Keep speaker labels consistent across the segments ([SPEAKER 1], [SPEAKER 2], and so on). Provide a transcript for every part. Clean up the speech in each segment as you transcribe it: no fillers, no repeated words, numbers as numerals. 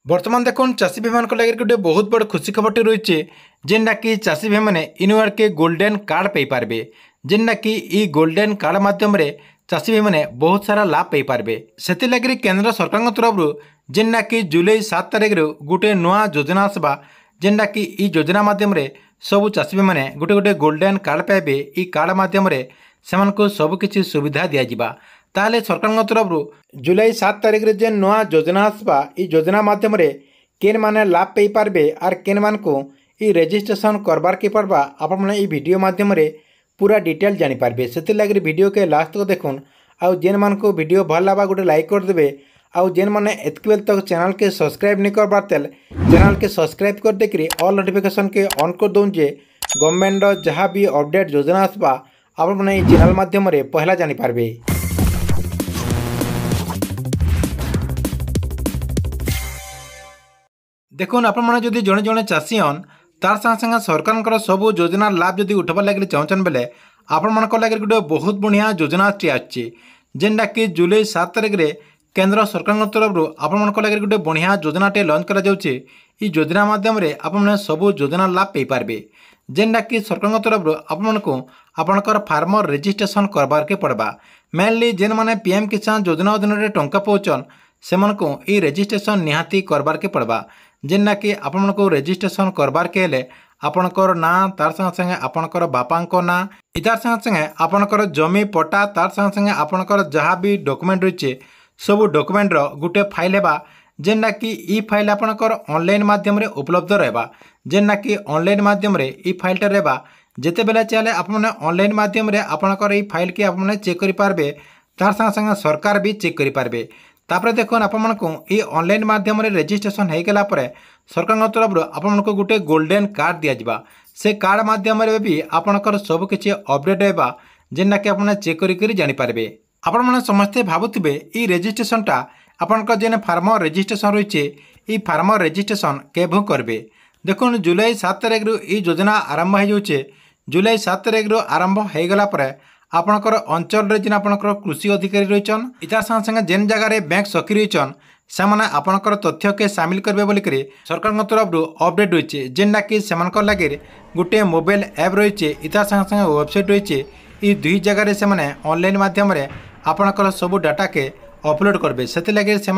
[SPEAKER 1] बर्तमान देखुन चाषी भाई मान लगे गोटे बहुत बड़ खुशी खबर रही है जेनटा कि चाषी भाई मैंने इनवार के गोल्डन कार्ड पाई पारे जेनटा कि ई गोल्डन कार्ड मध्यम चाषी भाई मैंने बहुत सारा लाभ पाई पारे से लगे केंद्र सरकार तरफ जेनटा कि जुलाई 7 तारिख गोटे नुआ योजना आसवा जेनटा कि ई योजना मध्यम सबू चाषी भाई मैंने गोटे गोटे गोल्डन कार्ड पाइबे। ई कार्ड मध्यम से सबकि सुविधा दिज्वा ताले सरकार तरफ जुलाई 7 तारिख रे जे नुआ योजना आसवा ई योजना मध्यम केन माने लाभ पाई पारबे आर केन मान को ई रजिस्ट्रेशन करबार के पड़वा आपण माने ई वीडियो माध्यम पूरा डिटेल जानि पारबे। सेति लागि वीडियो के लास्ट तक देखुन आउ जेन मान को वीडियो भल लाबा गोटे लाइक कर देबे आउ जेन माने एतक बेल तक चैनल के सब्सक्राइब नहीं करबार तेल चैनल के सब्सक्राइब कर देकरी ऑल नोटिफिकेशन के ऑन कर दोन जे गवर्नमेंट जहाँ भी अपडेट योजना आसवा आपण माने ई चैनल माध्यम पहला जानि पारबे। देखुन आपने जदि जड़े जड़े चाषी हन तार संगे संगे सरकार सबू योजना लाभ जदि उठवार लगे चाहन बेले आपण मान लगे गोटे बहुत बढ़िया योजना आजेनटा कि जुलाई 7 तारिख रे केंद्र सरकार तरफ आपण मान लगे गोटे बढ़िया योजनाटे लॉन्च कर योजना मध्यम आपने सबू योजना लाभ पाई पारे जेनटा कि सरकार तरफ आपणकर फार्मर रजिस्ट्रेशन करबार के पड़वा। मेनली जेन माने पीएम किसान योजना अधीन टंका पाउछन से ई रजिस्ट्रेशन निहाती करबार के पड़वा जेनटा कि आपण को रजिस्ट्रेशन करबार के हेले आपणकर ना तार संगे संगे आपणकर बापांको ना इतार संगे संगे आपणकर जमी पट्टा तार संगे संगे आपणकर जहाँ भी डॉक्यूमेंट रही सबू डॉक्यूमेंट रो गुटे फाइल हेबा जेनटा कि ई फाइल आपणकर ऑनलाइन माध्यम रे उपलब्ध रहबा जेनटा कि ऑनलाइन माध्यम रे ई फाइलटा रहबा जेते बेला चाहे आपने ऑनलाइन माध्यम रे आपणकर ई फाइल के आपने चेक करि पारबे तार संगे संगे सरकार भी चेक करि पारबे। तापर देखुन आपको ये ऑनलाइन माध्यम रजिस्ट्रेशन हो गला सरकार तरफ आपको गोटे गोल्डन कार्ड दिज्वा से कार्ड माध्यम भी आपणकर सबकि अपडेट होगा जेनटा कि आपने चेक करी जानीपारे। आपण मैंने समस्ते भावुवे ये रजिस्ट्रेशनटा आपंकर जेन फार्मर रजिस्ट्रेशन रही है फार्मर रजिस्ट्रेशन केभू करेंगे। देखुन जुलाई 7 तारिख ये योजना आरंभ हो जुलाई 7 तारिख आरंभ हो गला आपणकर अंचल जेन आपणकर कृषि अधिकारी रहीचन इतार संगे संगे जेन जगह बैंक सखी रहीचन से आपणकर तथ्य के सामिल करेंगे बोलिक सरकार तरफ अपडेट रही है जेनटा कि से लगे गोटे मोबाइल ऐप रही इतार संगे संगे वेबसाइट रही ये दुई जगह से ऑनलाइन माध्यम आपणकर सब डाटा के अपलोड करेंगे से लगे से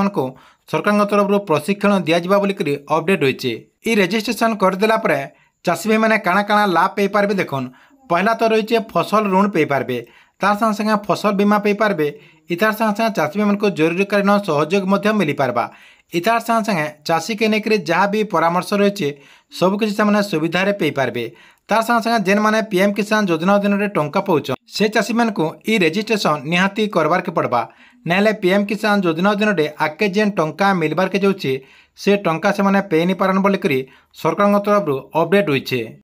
[SPEAKER 1] सरकार तरफ प्रशिक्षण दिज्वा बोलिक अपडेट रही है। ये रजिस्ट्रेशन करदेला चाषी भाई मैंने काଣା काଣା लाभ पाई पारे देखुन पहला तो रही है फसल ऋण पाई पारे तार संगे संगे फसल बीमा पाई पारे इतार संगे संगे चाषी भाई को जरूरीकालीन सहयोग मिल पारबा इतार संगे संगे चाषी के लेकर जहाँ भी परामर्श रही है सबकि से सुविधा पाई पारे तार संगे संगे जेन माने पीएम किसान योजना अधीन टंका पाउछन से चाषी मान को ई रजिस्ट्रेशन निहाती करबार के पड़वा ना पीएम किसान योजना अधीन आगे जेन टंका मिलबार के जाऊँचे से टंका से पे नहीं पारन बोलिक सरकार तरफ अपडेट रही है।